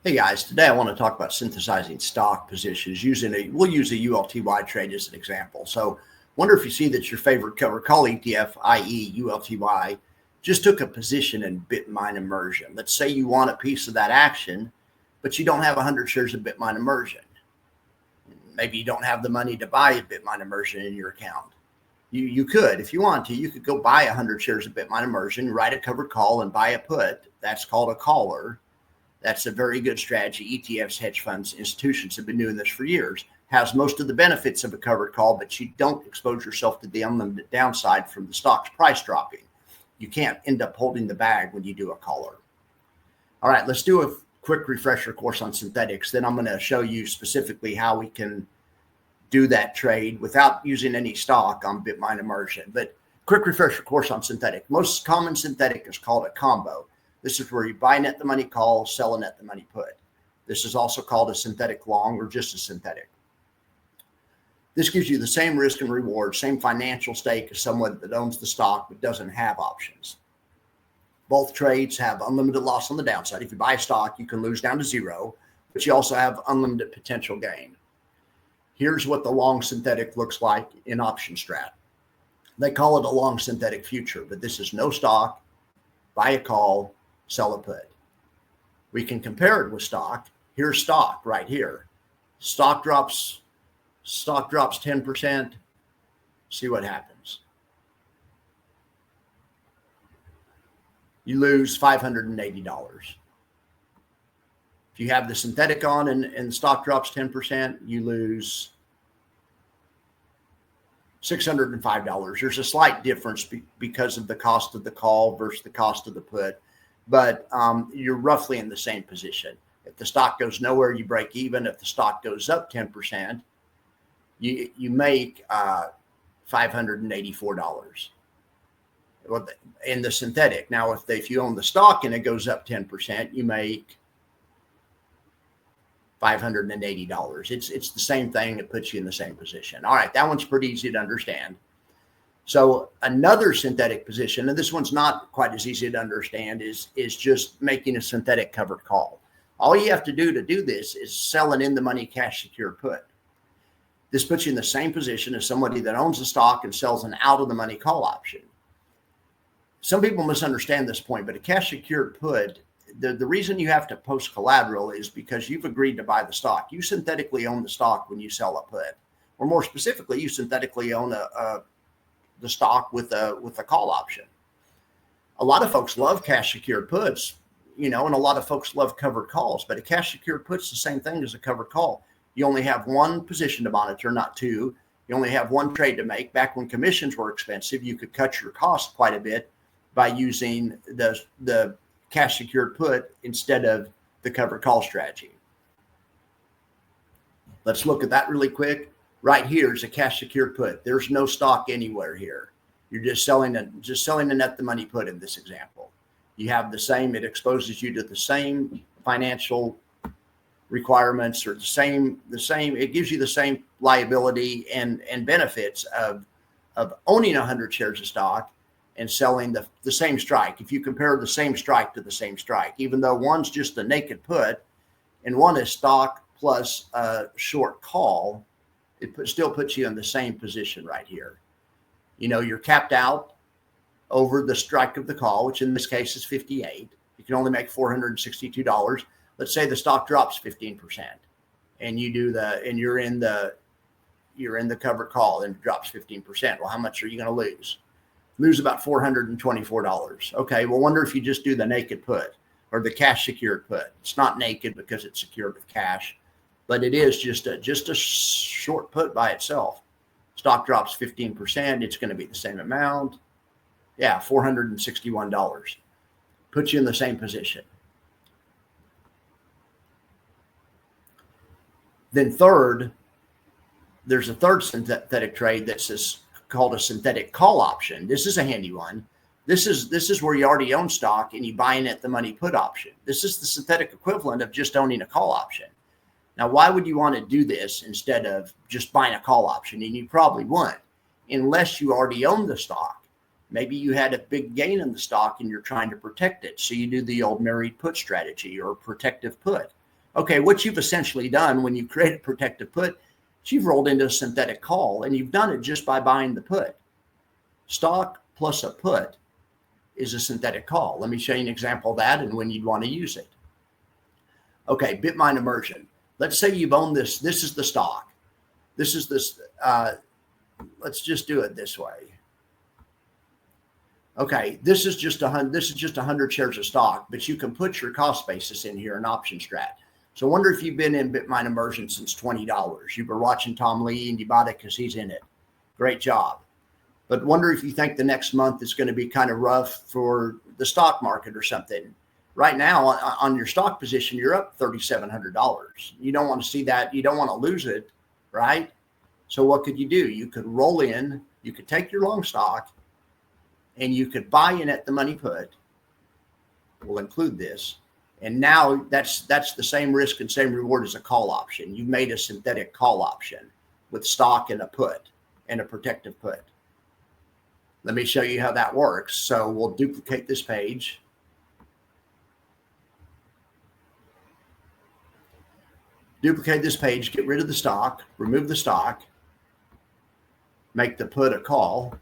Hey guys, today I want to talk about synthesizing stock positions we'll use a ULTY trade as an example. So wonder if you see that your favorite covered call ETF, i.e. ULTY, just took a position in Bitmine immersion. Let's say you want a piece of that action, but you don't have 100 shares of Bitmine immersion. Maybe you don't have the money to buy a Bitmine immersion in your account. You could, if you want to, you could go buy 100 shares of Bitmine immersion, write a covered call and buy a put. That's called a caller. That's a very good strategy. ETFs, hedge funds, institutions have been doing this for years. Has most of the benefits of a covered call, but you don't expose yourself to the unlimited downside from the stock's price dropping. You can't end up holding the bag when you do a caller. All right, let's do a quick refresher course on synthetics. Then I'm going to show you specifically how we can do that trade without using any stock on Bitmine immersion. But quick refresher course on synthetic. Most common synthetic is called a combo. This is where you buy net the money call, sell a net the money put. This is also called a synthetic long or just a synthetic. This gives you the same risk and reward, same financial stake as someone that owns the stock but doesn't have options. Both trades have unlimited loss on the downside. If you buy a stock, you can lose down to zero, but you also have unlimited potential gain. Here's what the long synthetic looks like in option strat. They call it a long synthetic future, but this is no stock, buy a call, sell a put. We can compare it with stock. Here's stock right here. Stock drops 10%. See what happens. You lose $580. If you have the synthetic on and stock drops 10%, you lose $605. There's a slight difference because of the cost of the call versus the cost of the put, but you're roughly in the same position. If the stock goes nowhere, you break even. If the stock goes up 10%, you make $584 in the synthetic. Now, if you own the stock and it goes up 10%, you make $580. It's the same thing. It puts you in the same position. All right, that one's pretty easy to understand. So another synthetic position, and this one's not quite as easy to understand, is just making a synthetic covered call. All you have to do this is sell an in-the-money cash secured put. This puts you in the same position as somebody that owns the stock and sells an out-of-the-money call option. Some people misunderstand this point, but a cash secured put, the reason you have to post collateral is because you've agreed to buy the stock. You synthetically own the stock when you sell a put, or more specifically, you synthetically own the stock with a call option. A lot of folks love cash secured puts, and a lot of folks love covered calls, but a cash secured put's the same thing as a covered call. You only have one position to monitor, not two. You only have one trade to make. Back when commissions were expensive, you could cut your costs quite a bit by using the cash secured put instead of the covered call strategy. Let's look at that really quick. Right here is a cash secured put. There's no stock anywhere here. You're just selling a net the money put in this example. You have the same, it exposes you to the same financial requirements, or the same, it gives you the same liability and benefits of owning 100 shares of stock and selling the same strike. If you compare the same strike to the same strike, even though one's just a naked put and one is stock plus a short call, it still puts you in the same position right here. You're capped out over the strike of the call, which in this case is 58. You can only make $462. Let's say the stock drops 15% and you're in the covered call and it drops 15%. Well, how much are you going to lose? Lose about $424. Okay, well, wonder if you just do the naked put or the cash secured put. It's not naked because it's secured with cash, but it is just a short put by itself. Stock drops 15%. It's going to be the same amount. Yeah, $461. Puts you in the same position. Then third, there's a third synthetic trade that's called a synthetic call option. This is a handy one. This is where you already own stock and you buy in at the money put option. This is the synthetic equivalent of just owning a call option. Now, why would you want to do this instead of just buying a call option? And you probably wouldn't, unless you already own the stock. Maybe you had a big gain in the stock and you're trying to protect it. So you do the old married put strategy or protective put. Okay, what you've essentially done when you create a protective put, you've rolled into a synthetic call, and you've done it just by buying the put. Stock plus a put is a synthetic call. Let me show you an example of that and when you'd want to use it. Okay, Bitmine immersion. Let's say you've owned this. This is the stock. This is this. Let's just do it this way. Okay, this is just 100. This is just 100 shares of stock, but you can put your cost basis in here, an option strat. So, wonder if you've been in Bitmine immersion since $20. You've been watching Tom Lee and you bought it because he's in it. Great job. But wonder if you think the next month is going to be kind of rough for the stock market or something. Right now, on your stock position, you're up $3,700. You don't want to see that. You don't want to lose it, right? So what could you do? You could roll in. You could take your long stock, and you could buy in at the money put. We'll include this. And now that's the same risk and same reward as a call option. You've made a synthetic call option with stock and a put and a protective put. Let me show you how that works. So we'll duplicate this page. Duplicate this page, get rid of the stock, remove the stock, make the put a call.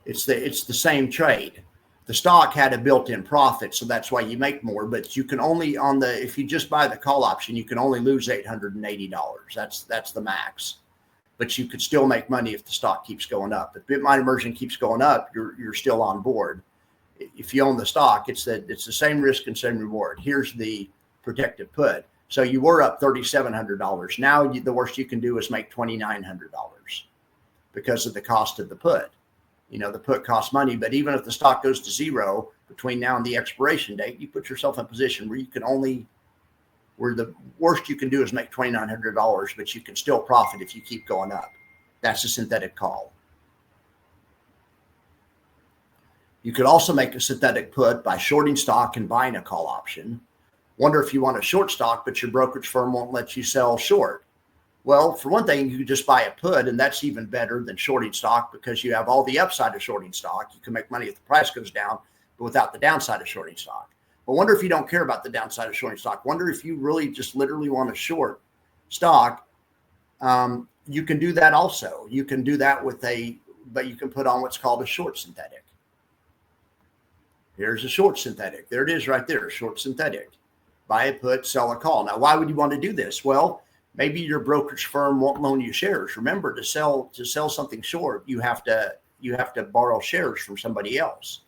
It's the same trade. The stock had a built-in profit, so that's why you make more, but you can only if you just buy the call option, you can only lose $880. That's the max. But you could still make money if the stock keeps going up. If Bitmine immersion keeps going up, you're still on board. If you own the stock, it's the same risk and same reward. Here's the protective put. So you were up $3,700. Now the worst you can do is make $2,900 because of the cost of the put. You know, the put costs money, but even if the stock goes to zero between now and the expiration date, you put yourself in a position where where the worst you can do is make $2,900, but you can still profit if you keep going up. That's a synthetic call. You could also make a synthetic put by shorting stock and buying a call option. Wonder if you want to short stock, but your brokerage firm won't let you sell short. Well, for one thing, you could just buy a put, and that's even better than shorting stock because you have all the upside of shorting stock. You can make money if the price goes down, but without the downside of shorting stock. But wonder if you don't care about the downside of shorting stock. Wonder if you really just literally want to short stock. You can do that also. You can do that but you can put on what's called a short synthetic. Here's a short synthetic. There it is right there, short synthetic. Buy a put, sell a call. Now, why would you want to do this? Well, maybe your brokerage firm won't loan you shares. Remember, to sell something short, you have to borrow shares from somebody else.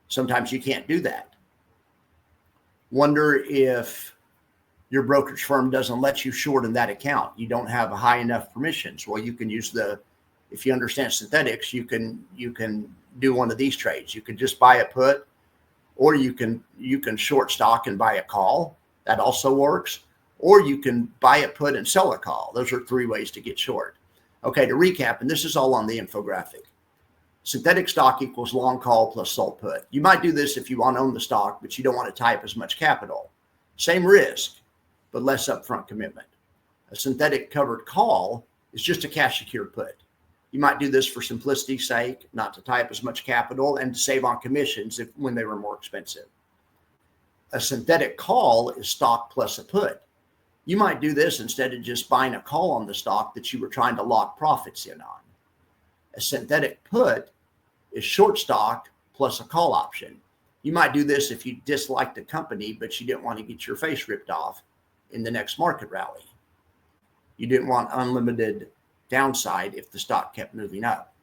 Sometimes you can't do that. Wonder if your brokerage firm doesn't let you short in that account. You don't have high enough permissions. Well, you can use if you understand synthetics, you can do one of these trades. You can just buy a put, or you can short stock and buy a call. That also works. Or you can buy a put and sell a call. Those are three ways to get short. Okay, to recap, and this is all on the infographic. Synthetic stock equals long call plus sold put. You might do this if you want to own the stock, but you don't want to tie up as much capital. Same risk, but less upfront commitment. A synthetic covered call is just a cash secured put. You might do this for simplicity's sake, not to tie up as much capital and to save on commissions when they were more expensive. A synthetic call is stock plus a put. You might do this instead of just buying a call on the stock that you were trying to lock profits in on. A synthetic put is short stock plus a call option. You might do this if you disliked the company, but you didn't want to get your face ripped off in the next market rally. You didn't want unlimited downside if the stock kept moving up.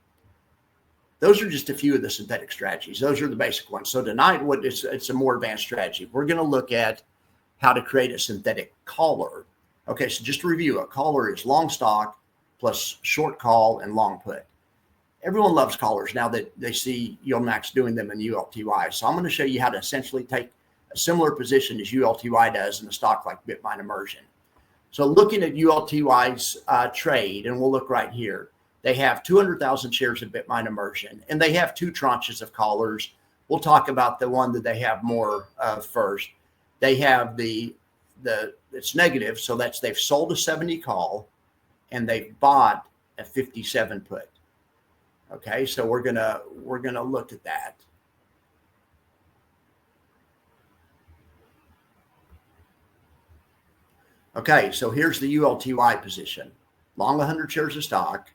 Those are just a few of the synthetic strategies. Those are the basic ones. So tonight, it's a more advanced strategy. We're going to look at how to create a synthetic caller. Okay, so just to review, a caller is long stock plus short call and long put. Everyone loves callers now that they see Max doing them in ULTY. So I'm going to show you how to essentially take a similar position as ULTY does in a stock like Bitmine immersion. So looking at ULTY's trade, and we'll look right here, they have 200,000 shares of Bitmine immersion, and they have two tranches of callers. We'll talk about the one that they have more of first. They have it's negative, so they've sold a 70 call, and they've bought a 57 put. Okay, so we're gonna look at that. Okay, so here's the ULTY position. Long 100 shares of stock,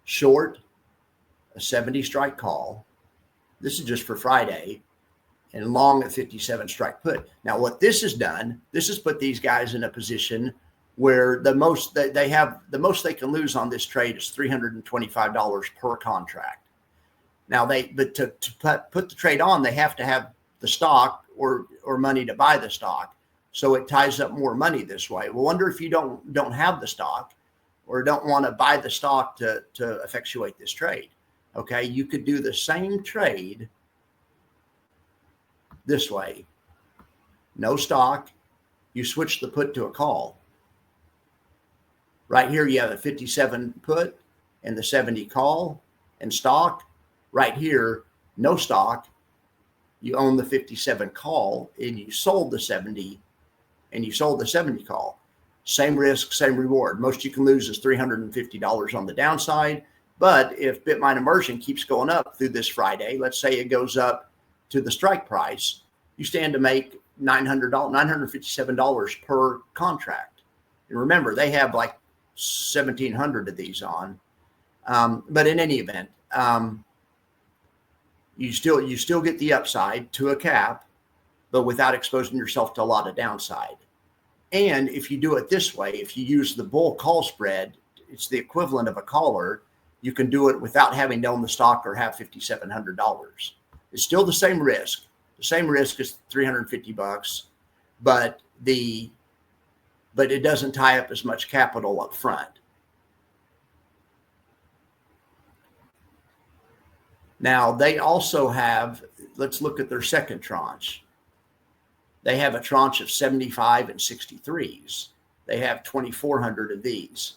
short a 70 strike call. This is just for Friday, and long a 57 strike put. Now, what this has done, this has put these guys in a position where the most they can lose on this trade is $325 per contract. Now, but to put the trade on, they have to have the stock or money to buy the stock. So it ties up more money this way. Well, wonder if you don't have the stock or don't want to buy the stock to effectuate this trade. Okay, you could do the same trade this way. No stock, you switch the put to a call. Right here, you have a 57 put and the 70 call and stock. Right here, no stock, you own the 57 call and you sold the 70 and you sold the 70 call. Same risk, same reward. Most you can lose is $350 on the downside. But if Bitmine immersion keeps going up through this Friday, let's say it goes up to the strike price, you stand to make $957 per contract. And remember, they have like 1,700 of these on. But in any event, you still get the upside to a cap, but without exposing yourself to a lot of downside. And if you do it this way, if you use the bull call spread, it's the equivalent of a caller. You can do it without having to own the stock or have $5,700. It's still the same risk. The same risk is $350, but it doesn't tie up as much capital up front. Now they also have, let's look at their second tranche. They have a tranche of 75 and 63s. They have 2,400 of these.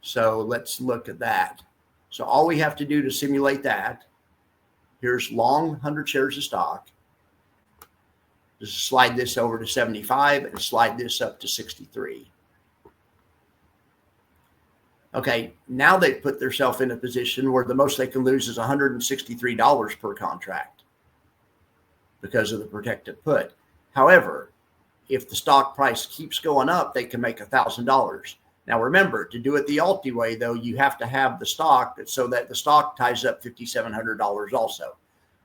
So let's look at that. So all we have to do to simulate that, here's long 100 shares of stock. Just slide this over to 75 and slide this up to 63. Okay, now they've put themselves in a position where the most they can lose is $163 per contract because of the protected put. However, if the stock price keeps going up, they can make $1,000. Now, remember, to do it the ULTY way, though, you have to have the stock so that the stock ties up $5,700 also.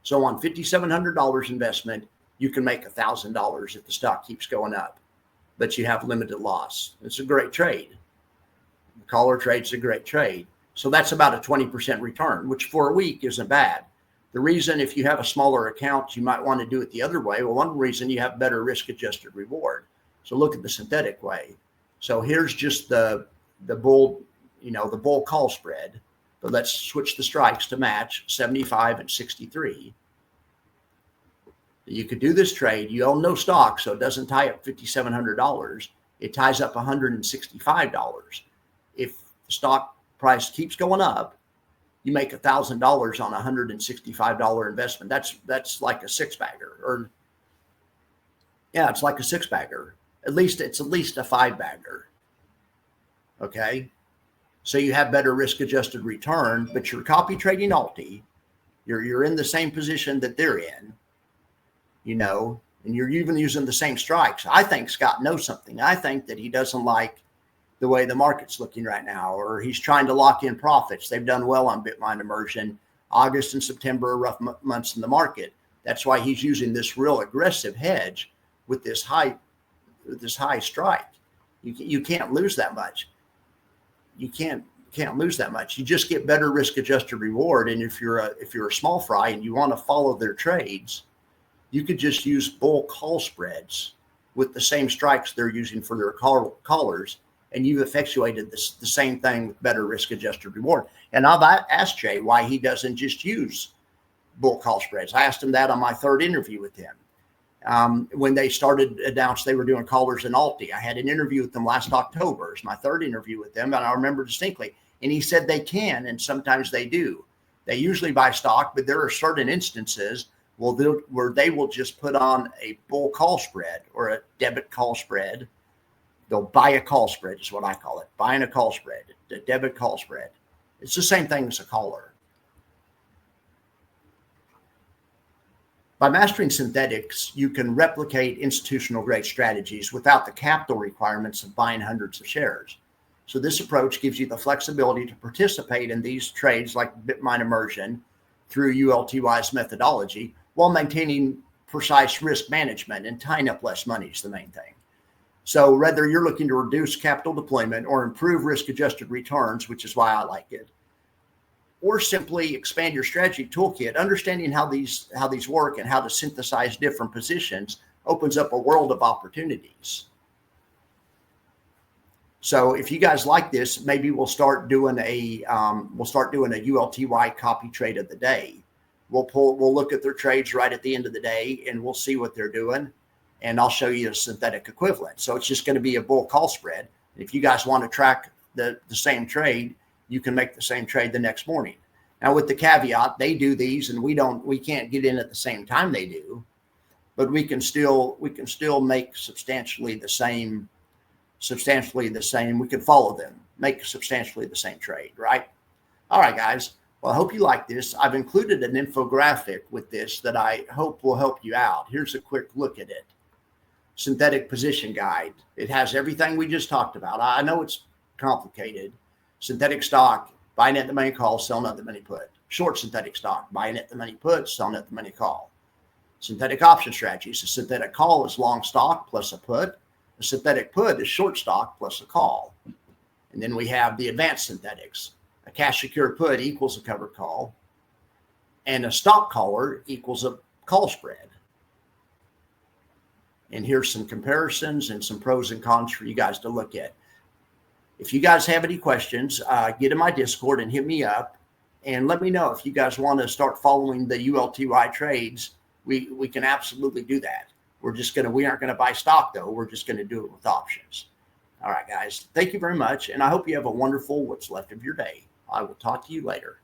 So on $5,700 investment, you can make $1,000 if the stock keeps going up, but you have limited loss. It's a great trade. The caller trade's a great trade. So that's about a 20% return, which for a week isn't bad. The reason, if you have a smaller account, you might want to do it the other way. Well, one reason, you have better risk-adjusted reward. So look at the synthetic way. So here's just the bull, the bull call spread. But let's switch the strikes to match 75 and 63. You could do this trade. You own no stock, so it doesn't tie up $5,700. It ties up $165. If the stock price keeps going up, you make $1,000 on a $165 investment. That's like a six-bagger, it's like a six-bagger. It's at least a five-bagger. Okay, so you have better risk-adjusted return, but you're copy trading ULTY. You're in the same position that they're in, and you're even using the same strikes. I think Scott knows something. I think that he doesn't like the way the market's looking right now, or he's trying to lock in profits. They've done well on Bitmine immersion. August and September are rough months in the market. That's why he's using this real aggressive hedge with this high strike. You can't lose that much. You can't lose that much. You just get better risk-adjusted reward. And if you're a small fry and you want to follow their trades, you could just use bull call spreads with the same strikes they're using for their callers, and you've effectuated the same thing with better risk-adjusted reward. And I've asked Jay why he doesn't just use bull call spreads. I asked him that on my third interview with him. When they started announced they were doing callers in ULTY. I had an interview with them last October. It's my third interview with them, and I remember distinctly. And he said they can, and sometimes they do. They usually buy stock, but there are certain instances where they will just put on a bull call spread or a debit call spread. They'll buy a call spread is what I call it. Buying a call spread, a debit call spread. It's the same thing as a caller. By mastering synthetics, you can replicate institutional grade strategies without the capital requirements of buying hundreds of shares. So this approach gives you the flexibility to participate in these trades like Bitmine immersion through ULTY's methodology while maintaining precise risk management and tying up less money is the main thing. So whether you're looking to reduce capital deployment or improve risk-adjusted returns, which is why I like it, or simply expand your strategy toolkit, understanding how these work and how to synthesize different positions opens up a world of opportunities. So if you guys like this, maybe we'll start doing a ULTY copy trade of the day. We'll look at their trades right at the end of the day, and we'll see what they're doing, and I'll show you a synthetic equivalent. So it's just going to be a bull call spread. If you guys want to track the same trade, you can make the same trade the next morning. Now, with the caveat, they do these, and we can't get in at the same time they do, but we can still make substantially the same. We can follow them, make substantially the same trade, right? All right, guys. Well, I hope you like this. I've included an infographic with this that I hope will help you out. Here's a quick look at it. Synthetic position guide. It has everything we just talked about. I know it's complicated. Synthetic stock, buying at the money call, selling at the money put. Short synthetic stock, buying at the money put, selling at the money call. Synthetic option strategies. A synthetic call is long stock plus a put. A synthetic put is short stock plus a call. And then we have the advanced synthetics. A cash secured put equals a covered call, and a stop caller equals a call spread. And here's some comparisons and some pros and cons for you guys to look at. If you guys have any questions, get in my Discord and hit me up and let me know if you guys want to start following the ULTY trades. We can absolutely do that. We aren't going to buy stock though. We're just going to do it with options. All right, guys. Thank you very much. And I hope you have a wonderful what's left of your day. I will talk to you later.